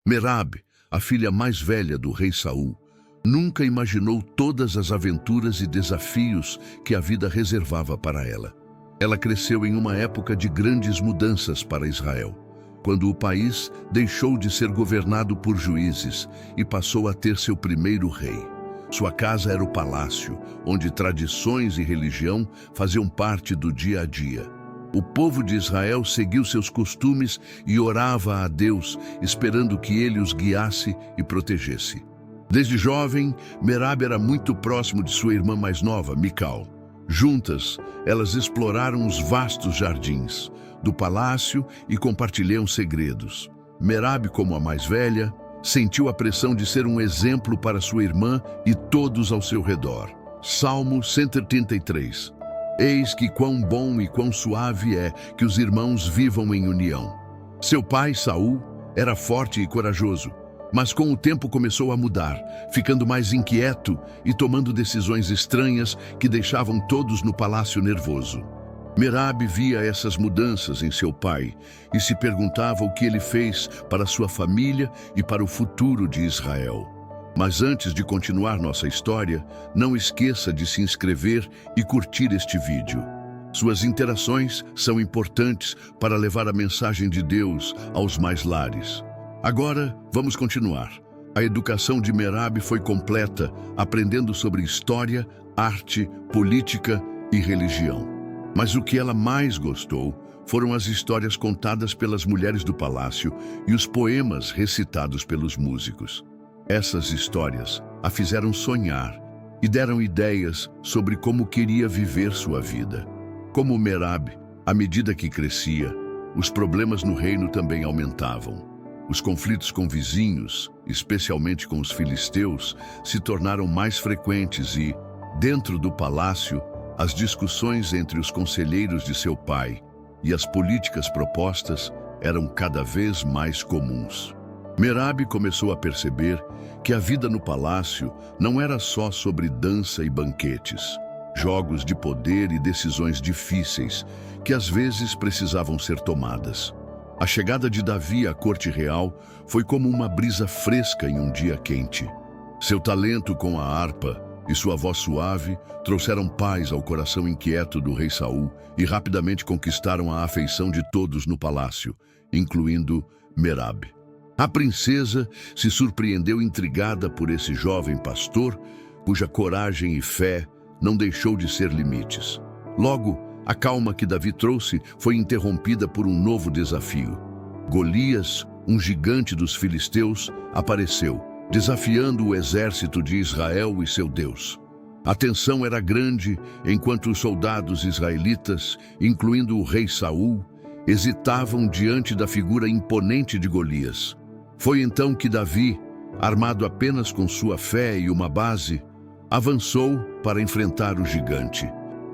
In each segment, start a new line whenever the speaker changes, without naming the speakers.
Merabe, a filha mais velha do rei Saul, nunca imaginou todas as aventuras e desafios que a vida reservava para ela. Ela cresceu em uma época de grandes mudanças para Israel, quando o país deixou de ser governado por juízes e passou a ter seu primeiro rei. Sua casa era o palácio, onde tradições e religião faziam parte do dia a dia. O povo de Israel seguiu seus costumes e orava a Deus, esperando que ele os guiasse e protegesse. Desde jovem, Merabe era muito próximo de sua irmã mais nova, Mical. Juntas, elas exploraram os vastos jardins do palácio e compartilharam segredos. Merabe, como a mais velha, sentiu a pressão de ser um exemplo para sua irmã e todos ao seu redor. Salmo 133. Eis que quão bom e quão suave é que os irmãos vivam em união. Seu pai, Saul, era forte e corajoso, mas com o tempo começou a mudar, ficando mais inquieto e tomando decisões estranhas que deixavam todos no palácio nervoso. Merabe via essas mudanças em seu pai e se perguntava o que ele fez para sua família e para o futuro de Israel. Mas antes de continuar nossa história, não esqueça de se inscrever e curtir este vídeo. Suas interações são importantes para levar a mensagem de Deus aos mais lares. Agora, vamos continuar. A educação de Merabe foi completa, aprendendo sobre história, arte, política e religião. Mas o que ela mais gostou foram as histórias contadas pelas mulheres do palácio e os poemas recitados pelos músicos. Essas histórias a fizeram sonhar e deram ideias sobre como queria viver sua vida. Como Merabe, à medida que crescia, os problemas no reino também aumentavam. Os conflitos com vizinhos, especialmente com os filisteus, se tornaram mais frequentes e, dentro do palácio, as discussões entre os conselheiros de seu pai e as políticas propostas eram cada vez mais comuns. Merabe começou a perceber que a vida no palácio não era só sobre dança e banquetes, jogos de poder e decisões difíceis que às vezes precisavam ser tomadas. A chegada de Davi à corte real foi como uma brisa fresca em um dia quente. Seu talento com a harpa e sua voz suave trouxeram paz ao coração inquieto do rei Saul e rapidamente conquistaram a afeição de todos no palácio, incluindo Merabe. A princesa se surpreendeu intrigada por esse jovem pastor, cuja coragem e fé não deixou de ser limites. Logo, a calma que Davi trouxe foi interrompida por um novo desafio. Golias, um gigante dos filisteus, apareceu, desafiando o exército de Israel e seu Deus. A tensão era grande enquanto os soldados israelitas, incluindo o rei Saul, hesitavam diante da figura imponente de Golias. Foi então que Davi, armado apenas com sua fé e uma base, avançou para enfrentar o gigante.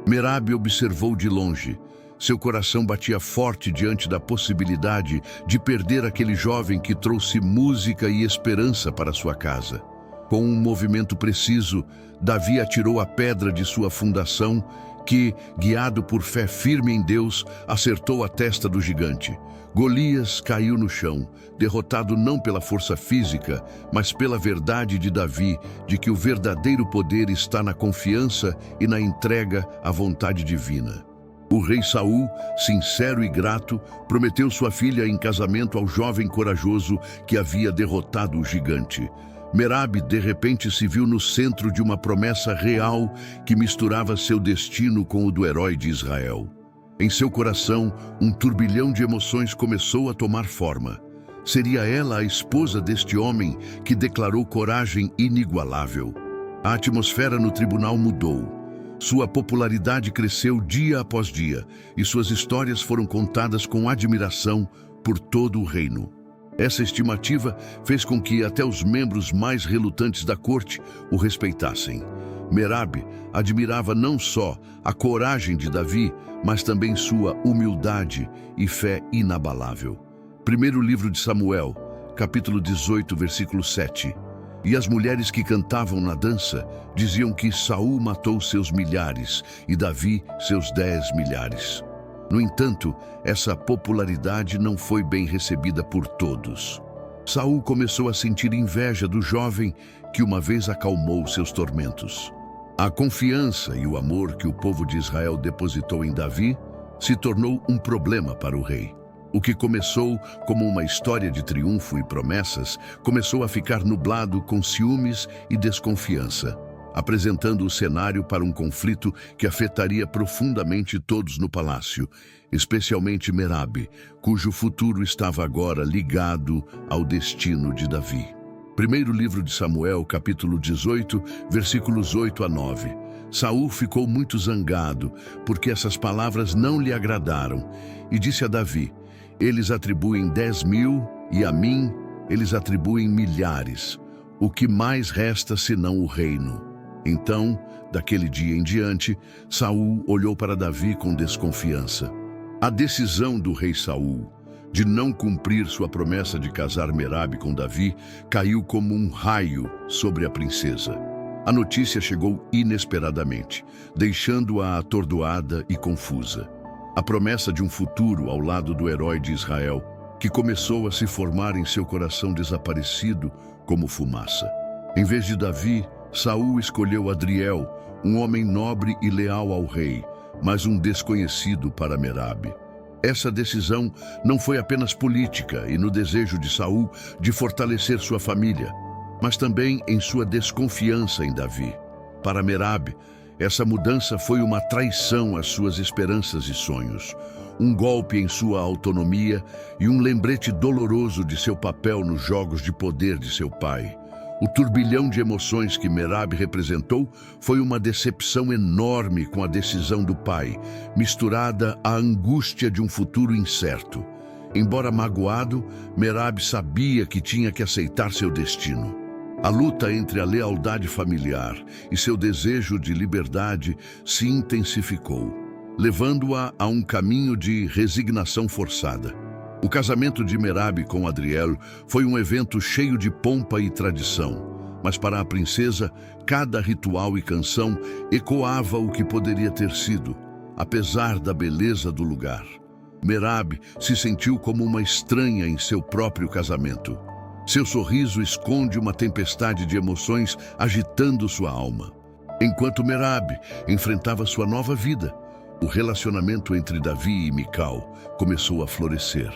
Merabe observou de longe. Seu coração batia forte diante da possibilidade de perder aquele jovem que trouxe música e esperança para sua casa. Com um movimento preciso, Davi atirou a pedra de sua fundação que, guiado por fé firme em Deus, acertou a testa do gigante. Golias caiu no chão, derrotado não pela força física, mas pela verdade de Davi, de que o verdadeiro poder está na confiança e na entrega à vontade divina. O rei Saul, sincero e grato, prometeu sua filha em casamento ao jovem corajoso que havia derrotado o gigante. Merabe, de repente, se viu no centro de uma promessa real que misturava seu destino com o do herói de Israel. Em seu coração, um turbilhão de emoções começou a tomar forma. Seria ela a esposa deste homem que declarou coragem inigualável. A atmosfera no tribunal mudou. Sua popularidade cresceu dia após dia e suas histórias foram contadas com admiração por todo o reino. Essa estimativa fez com que até os membros mais relutantes da corte o respeitassem. Merabe admirava não só a coragem de Davi, mas também sua humildade e fé inabalável. Primeiro livro de Samuel, capítulo 18, versículo 7. E as mulheres que cantavam na dança diziam que Saul matou seus milhares e Davi seus 10 milhares. No entanto, essa popularidade não foi bem recebida por todos. Saul começou a sentir inveja do jovem que uma vez acalmou seus tormentos. A confiança e o amor que o povo de Israel depositou em Davi se tornou um problema para o rei. O que começou como uma história de triunfo e promessas começou a ficar nublado com ciúmes e desconfiança, apresentando o cenário para um conflito que afetaria profundamente todos no palácio, especialmente Merabe, cujo futuro estava agora ligado ao destino de Davi. Primeiro livro de Samuel, capítulo 18, versículos 8 a 9. Saul ficou muito zangado, porque essas palavras não lhe agradaram, e disse a Davi: eles atribuem 10.000 e a mim eles atribuem milhares. O que mais resta senão o reino? Então, daquele dia em diante, Saul olhou para Davi com desconfiança. A decisão do rei Saul de não cumprir sua promessa de casar Merabe com Davi caiu como um raio sobre a princesa. A notícia chegou inesperadamente, deixando-a atordoada e confusa. A promessa de um futuro ao lado do herói de Israel, que começou a se formar em seu coração desaparecido como fumaça. Em vez de Davi, Saul escolheu Adriel, um homem nobre e leal ao rei, mas um desconhecido para Merabe. Essa decisão não foi apenas política e no desejo de Saul de fortalecer sua família, mas também em sua desconfiança em Davi. Para Merabe, essa mudança foi uma traição às suas esperanças e sonhos, um golpe em sua autonomia e um lembrete doloroso de seu papel nos jogos de poder de seu pai. O turbilhão de emoções que Merabe representou foi uma decepção enorme com a decisão do pai, misturada à angústia de um futuro incerto. Embora magoado, Merabe sabia que tinha que aceitar seu destino. A luta entre a lealdade familiar e seu desejo de liberdade se intensificou, levando-a a um caminho de resignação forçada. O casamento de Merabe com Adriel foi um evento cheio de pompa e tradição, mas para a princesa, cada ritual e canção ecoava o que poderia ter sido, apesar da beleza do lugar. Merabe se sentiu como uma estranha em seu próprio casamento. Seu sorriso esconde uma tempestade de emoções agitando sua alma. Enquanto Merabe enfrentava sua nova vida, o relacionamento entre Davi e Mical começou a florescer,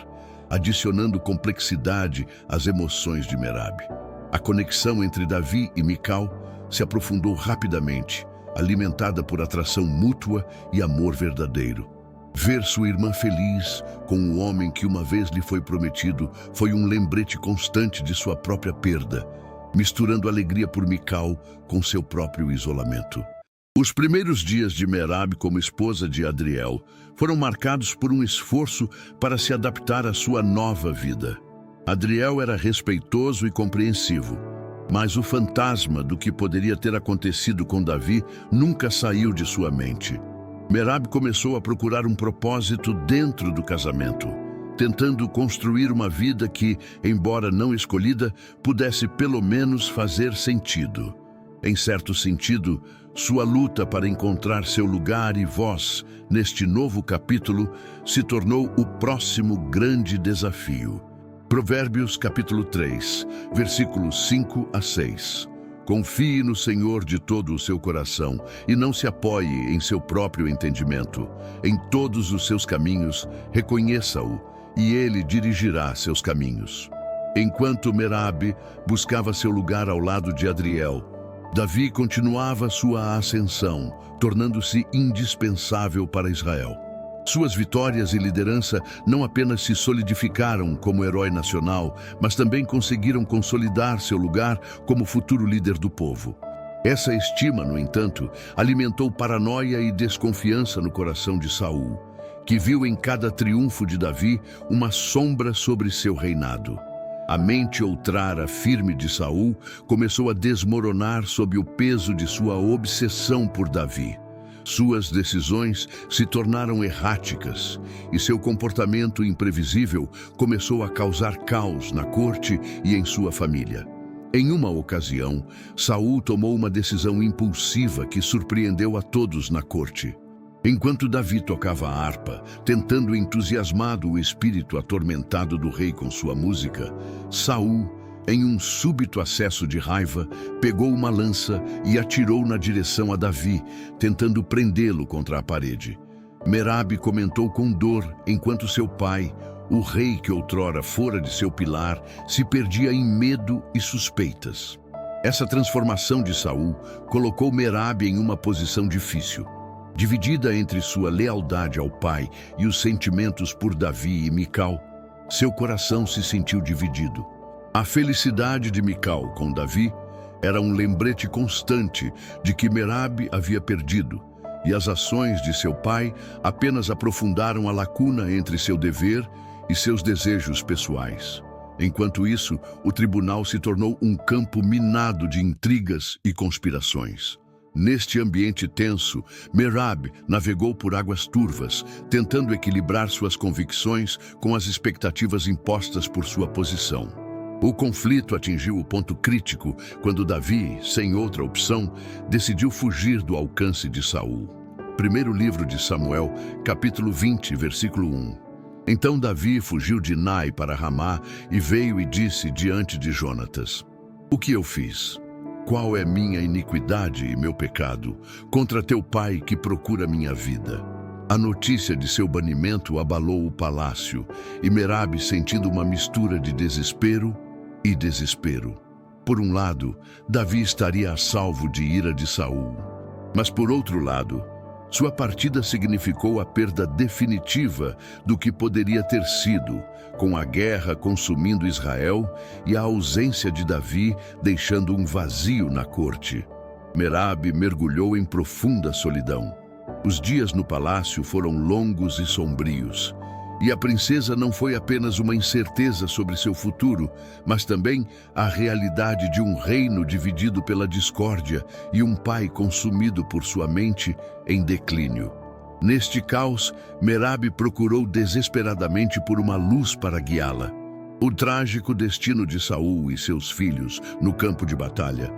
adicionando complexidade às emoções de Merabe. A conexão entre Davi e Mical se aprofundou rapidamente, alimentada por atração mútua e amor verdadeiro. Ver sua irmã feliz com o homem que uma vez lhe foi prometido foi um lembrete constante de sua própria perda, misturando alegria por Mical com seu próprio isolamento. Os primeiros dias de Merabe como esposa de Adriel foram marcados por um esforço para se adaptar à sua nova vida. Adriel era respeitoso e compreensivo, mas o fantasma do que poderia ter acontecido com Davi nunca saiu de sua mente. Merabe começou a procurar um propósito dentro do casamento, tentando construir uma vida que, embora não escolhida, pudesse pelo menos fazer sentido. Em certo sentido, sua luta para encontrar seu lugar e voz neste novo capítulo se tornou o próximo grande desafio. Provérbios capítulo 3, versículos 5 a 6. Confie no Senhor de todo o seu coração e não se apoie em seu próprio entendimento. Em todos os seus caminhos, reconheça-o e ele dirigirá seus caminhos. Enquanto Merabe buscava seu lugar ao lado de Adriel, Davi continuava sua ascensão, tornando-se indispensável para Israel. Suas vitórias e liderança não apenas se solidificaram como herói nacional, mas também conseguiram consolidar seu lugar como futuro líder do povo. Essa estima, no entanto, alimentou paranoia e desconfiança no coração de Saul, que viu em cada triunfo de Davi uma sombra sobre seu reinado. A mente outrara firme de Saul começou a desmoronar sob o peso de sua obsessão por Davi. Suas decisões se tornaram erráticas e seu comportamento imprevisível começou a causar caos na corte e em sua família. Em uma ocasião, Saul tomou uma decisão impulsiva que surpreendeu a todos na corte. Enquanto Davi tocava a harpa, tentando entusiasmado o espírito atormentado do rei com sua música, Saul, em um súbito acesso de raiva, pegou uma lança e atirou na direção a Davi, tentando prendê-lo contra a parede. Merabe comentou com dor enquanto seu pai, o rei que outrora fora de seu pilar, se perdia em medo e suspeitas. Essa transformação de Saul colocou Merabe em uma posição difícil. Dividida entre sua lealdade ao pai e os sentimentos por Davi e Mical, seu coração se sentiu dividido. A felicidade de Mical com Davi era um lembrete constante de que Merabe havia perdido, e as ações de seu pai apenas aprofundaram a lacuna entre seu dever e seus desejos pessoais. Enquanto isso, o tribunal se tornou um campo minado de intrigas e conspirações. Neste ambiente tenso, Merabe navegou por águas turvas, tentando equilibrar suas convicções com as expectativas impostas por sua posição. O conflito atingiu o ponto crítico quando Davi, sem outra opção, decidiu fugir do alcance de Saul. Primeiro livro de Samuel, capítulo 20, versículo 1. Então Davi fugiu de Nai para Ramá e veio e disse diante de Jonatas: "O que eu fiz? Qual é minha iniquidade e meu pecado contra teu pai que procura minha vida?" A notícia de seu banimento abalou o palácio, e Merabe, sentindo uma mistura de desespero e desespero. Por um lado, Davi estaria a salvo de ira de Saul. Mas por outro lado, sua partida significou a perda definitiva do que poderia ter sido, com a guerra consumindo Israel e a ausência de Davi deixando um vazio na corte. Merabe mergulhou em profunda solidão. Os dias no palácio foram longos e sombrios, e a princesa não foi apenas uma incerteza sobre seu futuro, mas também a realidade de um reino dividido pela discórdia e um pai consumido por sua mente em declínio. Neste caos, Merabe procurou desesperadamente por uma luz para guiá-la. O trágico destino de Saul e seus filhos no campo de batalha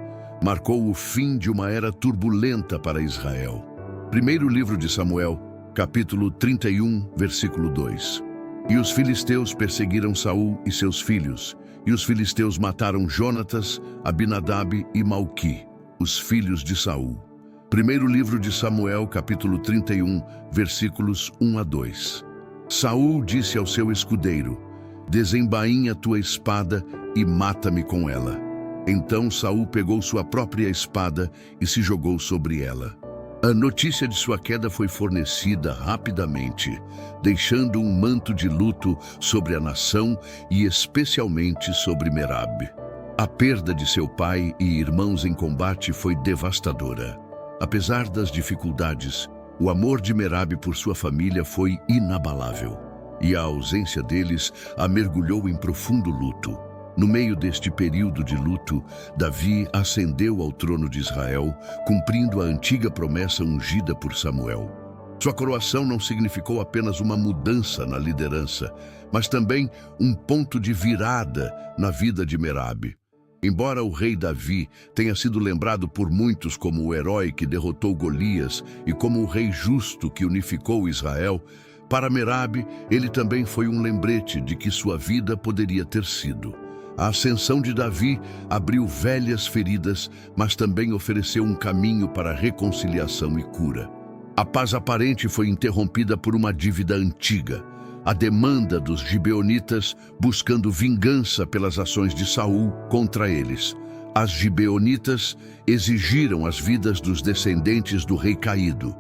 marcou o fim de uma era turbulenta para Israel. Primeiro livro de Samuel, capítulo 31, versículo 2. E os filisteus perseguiram Saul e seus filhos, e os filisteus mataram Jonatas, Abinadab e Malqui, os filhos de Saul. Primeiro livro de Samuel, capítulo 31, versículos 1 a 2. Saul disse ao seu escudeiro: "Desembainha tua espada e mata-me com ela." Então Saul pegou sua própria espada e se jogou sobre ela. A notícia de sua queda foi fornecida rapidamente, deixando um manto de luto sobre a nação e especialmente sobre Merabe. A perda de seu pai e irmãos em combate foi devastadora. Apesar das dificuldades, o amor de Merabe por sua família foi inabalável, e a ausência deles a mergulhou em profundo luto. No meio deste período de luto, Davi ascendeu ao trono de Israel, cumprindo a antiga promessa ungida por Samuel. Sua coroação não significou apenas uma mudança na liderança, mas também um ponto de virada na vida de Merabe. Embora o rei Davi tenha sido lembrado por muitos como o herói que derrotou Golias e como o rei justo que unificou Israel, para Merabe ele também foi um lembrete de que sua vida poderia ter sido. A ascensão de Davi abriu velhas feridas, mas também ofereceu um caminho para reconciliação e cura. A paz aparente foi interrompida por uma dívida antiga, a demanda dos gibeonitas buscando vingança pelas ações de Saul contra eles. As gibeonitas exigiram as vidas dos descendentes do rei caído.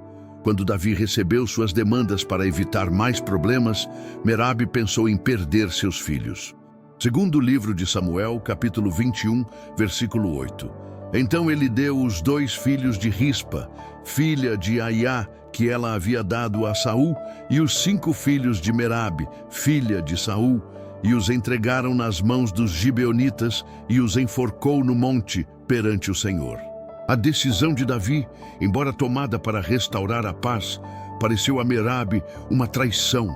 Quando Davi recebeu suas demandas para evitar mais problemas, Merabe pensou em perder seus filhos. Segundo livro de Samuel, capítulo 21, versículo 8. Então ele deu os 2 filhos de Rispa, filha de Aiá, que ela havia dado a Saul, e os 5 filhos de Merabe, filha de Saul, e os entregaram nas mãos dos gibeonitas e os enforcou no monte perante o Senhor. A decisão de Davi, embora tomada para restaurar a paz, pareceu a Merabe uma traição,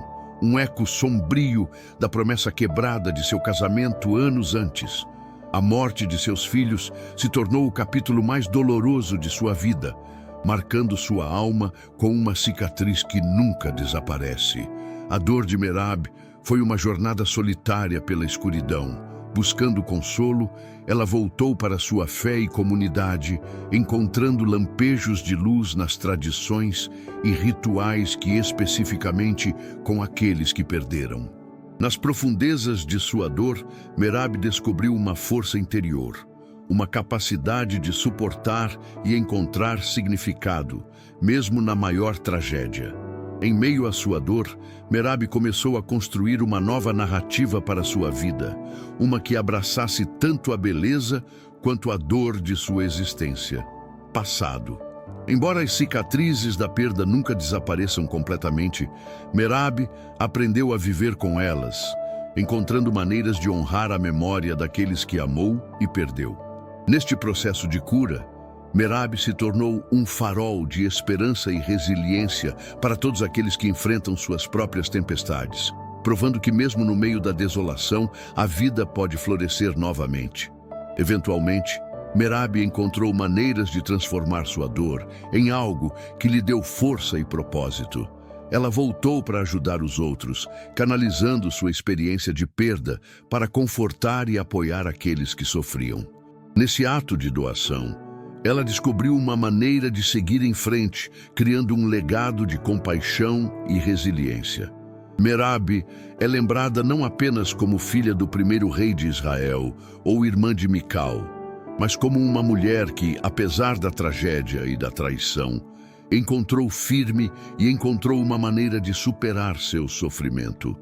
um eco sombrio da promessa quebrada de seu casamento anos antes. A morte de seus filhos se tornou o capítulo mais doloroso de sua vida, marcando sua alma com uma cicatriz que nunca desaparece. A dor de Merab foi uma jornada solitária pela escuridão. Buscando consolo, ela voltou para sua fé e comunidade, encontrando lampejos de luz nas tradições e rituais que especificamente com aqueles que perderam. Nas profundezas de sua dor, Merab descobriu uma força interior, uma capacidade de suportar e encontrar significado, mesmo na maior tragédia. Em meio à sua dor, Merab começou a construir uma nova narrativa para sua vida, uma que abraçasse tanto a beleza quanto a dor de sua existência. Passado. Embora as cicatrizes da perda nunca desapareçam completamente, Merab aprendeu a viver com elas, encontrando maneiras de honrar a memória daqueles que amou e perdeu. Neste processo de cura, Merab se tornou um farol de esperança e resiliência para todos aqueles que enfrentam suas próprias tempestades, provando que mesmo no meio da desolação, a vida pode florescer novamente. Eventualmente, Merab encontrou maneiras de transformar sua dor em algo que lhe deu força e propósito. Ela voltou para ajudar os outros, canalizando sua experiência de perda para confortar e apoiar aqueles que sofriam. Nesse ato de doação, ela descobriu uma maneira de seguir em frente, criando um legado de compaixão e resiliência. Merab é lembrada não apenas como filha do primeiro rei de Israel ou irmã de Mical, mas como uma mulher que, apesar da tragédia e da traição, encontrou firme e encontrou uma maneira de superar seu sofrimento.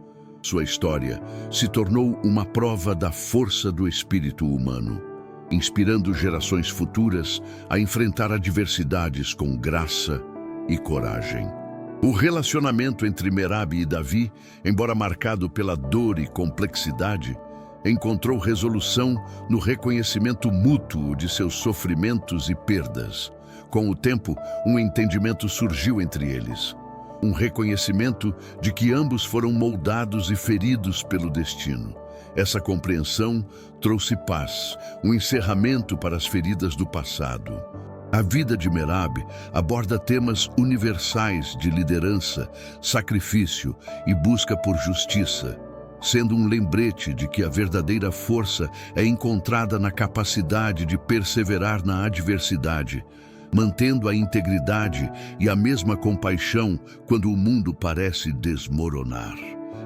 Sua história se tornou uma prova da força do espírito humano, inspirando gerações futuras a enfrentar adversidades com graça e coragem. O relacionamento entre Merab e Davi, embora marcado pela dor e complexidade, encontrou resolução no reconhecimento mútuo de seus sofrimentos e perdas. Com o tempo, um entendimento surgiu entre eles. Um reconhecimento de que ambos foram moldados e feridos pelo destino. Essa compreensão trouxe paz, um encerramento para as feridas do passado. A vida de Merab aborda temas universais de liderança, sacrifício e busca por justiça, sendo um lembrete de que a verdadeira força é encontrada na capacidade de perseverar na adversidade, mantendo a integridade e a mesma compaixão quando o mundo parece desmoronar.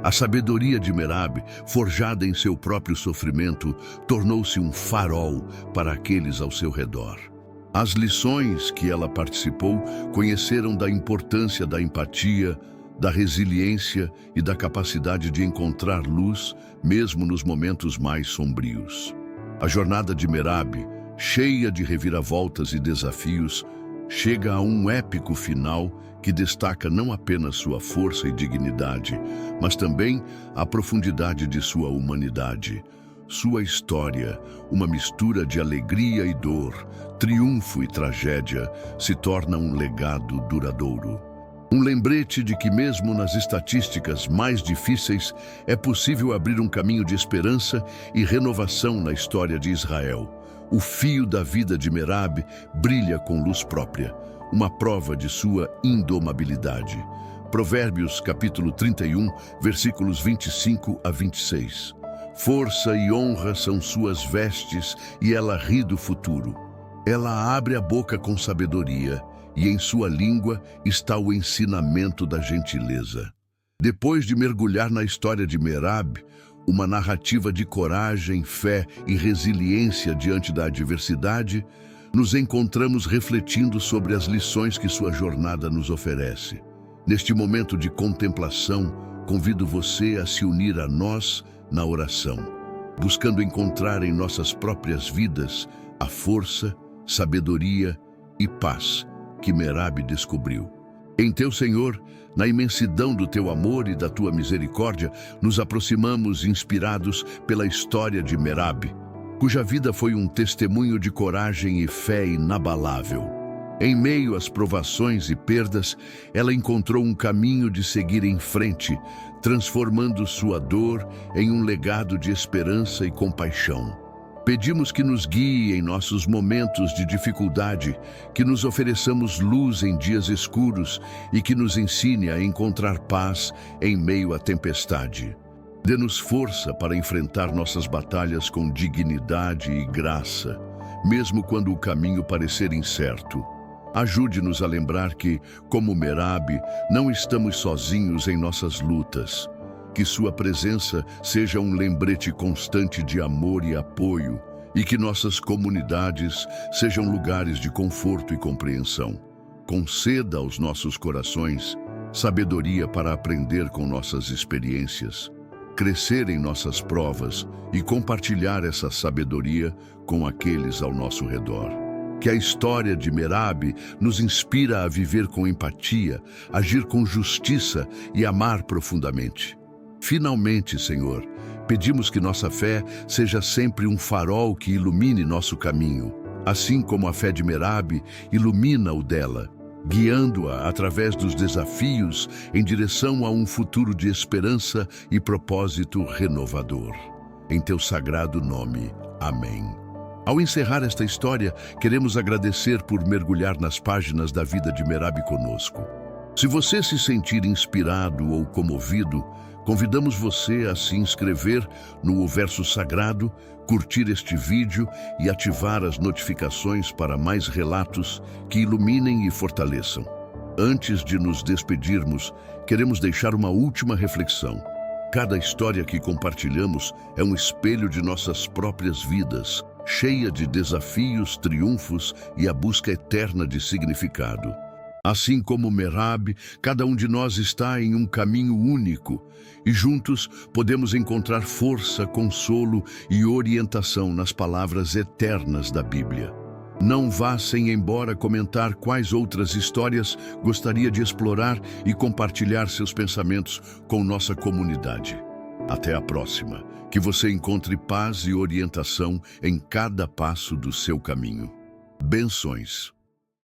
A sabedoria de Merab, forjada em seu próprio sofrimento, tornou-se um farol para aqueles ao seu redor. As lições que ela participou conheceram da importância da empatia, da resiliência e da capacidade de encontrar luz, mesmo nos momentos mais sombrios. A jornada de Merab, cheia de reviravoltas e desafios, chega a um épico final que destaca não apenas sua força e dignidade, mas também a profundidade de sua humanidade. Sua história, uma mistura de alegria e dor, triunfo e tragédia, se torna um legado duradouro. Um lembrete de que mesmo nas estatísticas mais difíceis é possível abrir um caminho de esperança e renovação na história de Israel. O fio da vida de Merab brilha com luz própria, uma prova de sua indomabilidade. Provérbios capítulo 31, versículos 25 a 26. Força e honra são suas vestes e ela ri do futuro. Ela abre a boca com sabedoria e em sua língua está o ensinamento da gentileza. Depois de mergulhar na história de Merab, uma narrativa de coragem, fé e resiliência diante da adversidade, nos encontramos refletindo sobre as lições que sua jornada nos oferece. Neste momento de contemplação, convido você a se unir a nós na oração, buscando encontrar em nossas próprias vidas a força, sabedoria e paz que Merab descobriu. Em teu Senhor, na imensidão do teu amor e da tua misericórdia, nos aproximamos inspirados pela história de Merab, cuja vida foi um testemunho de coragem e fé inabalável. Em meio às provações e perdas, ela encontrou um caminho de seguir em frente, transformando sua dor em um legado de esperança e compaixão. Pedimos que nos guie em nossos momentos de dificuldade, que nos ofereçamos luz em dias escuros e que nos ensine a encontrar paz em meio à tempestade. Dê-nos força para enfrentar nossas batalhas com dignidade e graça, mesmo quando o caminho parecer incerto. Ajude-nos a lembrar que, como Merabe, não estamos sozinhos em nossas lutas. Que sua presença seja um lembrete constante de amor e apoio, e que nossas comunidades sejam lugares de conforto e compreensão. Conceda aos nossos corações sabedoria para aprender com nossas experiências, crescer em nossas provas e compartilhar essa sabedoria com aqueles ao nosso redor. Que a história de Merabe nos inspira a viver com empatia, agir com justiça e amar profundamente. Finalmente, Senhor, pedimos que nossa fé seja sempre um farol que ilumine nosso caminho, assim como a fé de Merabe ilumina o dela, guiando-a através dos desafios em direção a um futuro de esperança e propósito renovador. Em teu sagrado nome. Amém. Ao encerrar esta história, queremos agradecer por mergulhar nas páginas da vida de Merabe conosco. Se você se sentir inspirado ou comovido, convidamos você a se inscrever no Verso Sagrado, curtir este vídeo e ativar as notificações para mais relatos que iluminem e fortaleçam. Antes de nos despedirmos, queremos deixar uma última reflexão. Cada história que compartilhamos é um espelho de nossas próprias vidas, cheia de desafios, triunfos e a busca eterna de significado. Assim como Merabe, cada um de nós está em um caminho único e juntos podemos encontrar força, consolo e orientação nas palavras eternas da Bíblia. Não vá sem embora comentar quais outras histórias gostaria de explorar e compartilhar seus pensamentos com nossa comunidade. Até a próxima. Que você encontre paz e orientação em cada passo do seu caminho. Benções.